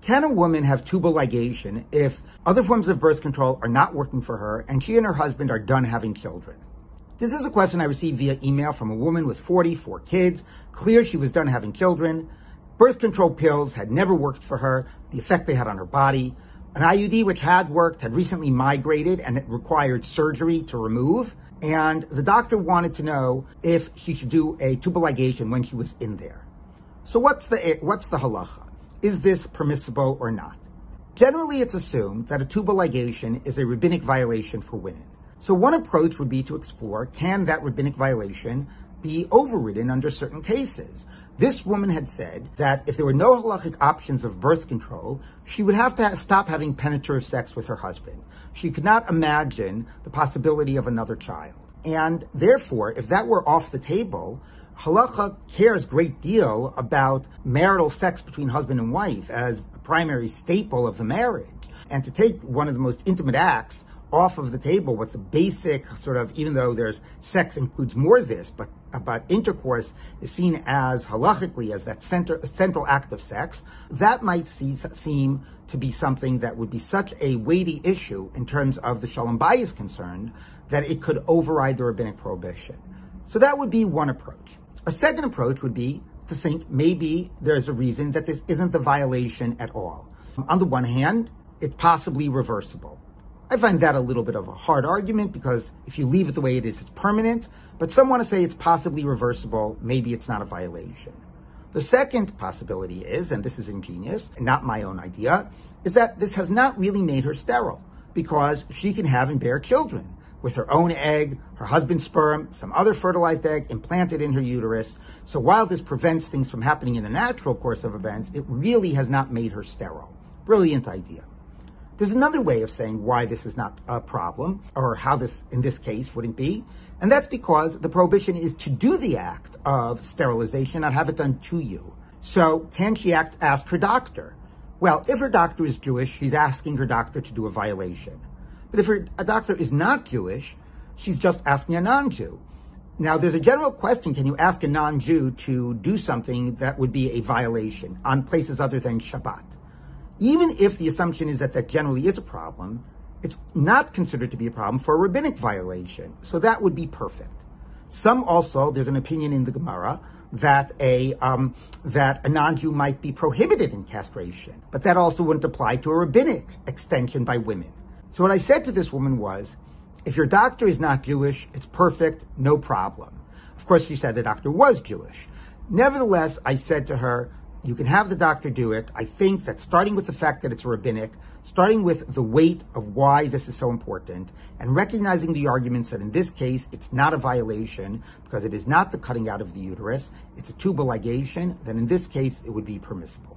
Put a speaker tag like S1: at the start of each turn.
S1: Can a woman have tubal ligation if other forms of birth control are not working for her and she and her husband are done having children? This is a question I received via email from a woman with 44 kids, clear she was done having children. Birth control pills had never worked for her, the effect they had on her body. An IUD which had worked had recently migrated and it required surgery to remove. And the doctor wanted to know if she should do a tubal ligation when she was in there. So what's the halacha? Is this permissible or not? Generally, it's assumed that a tubal ligation is a rabbinic violation for women. So one approach would be to explore, can that rabbinic violation be overridden under certain cases? This woman had said that if there were no halachic options of birth control, she would have to stop having penetrative sex with her husband. She could not imagine the possibility of another child. And therefore, if that were off the table, halacha cares a great deal about marital sex between husband and wife as the primary staple of the marriage. And to take one of the most intimate acts off of the table with the basic sort of, even though there's sex includes more of this, but about intercourse is seen as halachically as that central act of sex, that might seem to be something that would be such a weighty issue in terms of the shalom bayis concerned that it could override the rabbinic prohibition. So that would be one approach. A second approach would be to think maybe there's a reason that this isn't the violation at all. On the one hand, it's possibly reversible. I find that a little bit of a hard argument because if you leave it the way it is, it's permanent. But some want to say it's possibly reversible. Maybe it's not a violation. The second possibility is, and this is ingenious and not my own idea, is that this has not really made her sterile because she can have and bear children with her own egg, her husband's sperm, some other fertilized egg implanted in her uterus. So while this prevents things from happening in the natural course of events, it really has not made her sterile. Brilliant idea. There's another way of saying why this is not a problem, or how this, in this case, wouldn't be, and that's because the prohibition is to do the act of sterilization, not have it done to you. So can she ask her doctor? Well, if her doctor is Jewish, she's asking her doctor to do a violation. But if a doctor is not Jewish, she's just asking a non-Jew. Now, there's a general question, can you ask a non-Jew to do something that would be a violation on places other than Shabbat? Even if the assumption is that that generally is a problem, it's not considered to be a problem for a rabbinic violation. So that would be perfect. There's an opinion in the Gemara that a non-Jew might be prohibited in castration, but that also wouldn't apply to a rabbinic extension by women. So what I said to this woman was, if your doctor is not Jewish, it's perfect, no problem. Of course, she said the doctor was Jewish. Nevertheless, I said to her, you can have the doctor do it. I think that starting with the fact that it's rabbinic, starting with the weight of why this is so important, and recognizing the arguments that in this case, it's not a violation because it is not the cutting out of the uterus, it's a tubal ligation, then in this case, it would be permissible.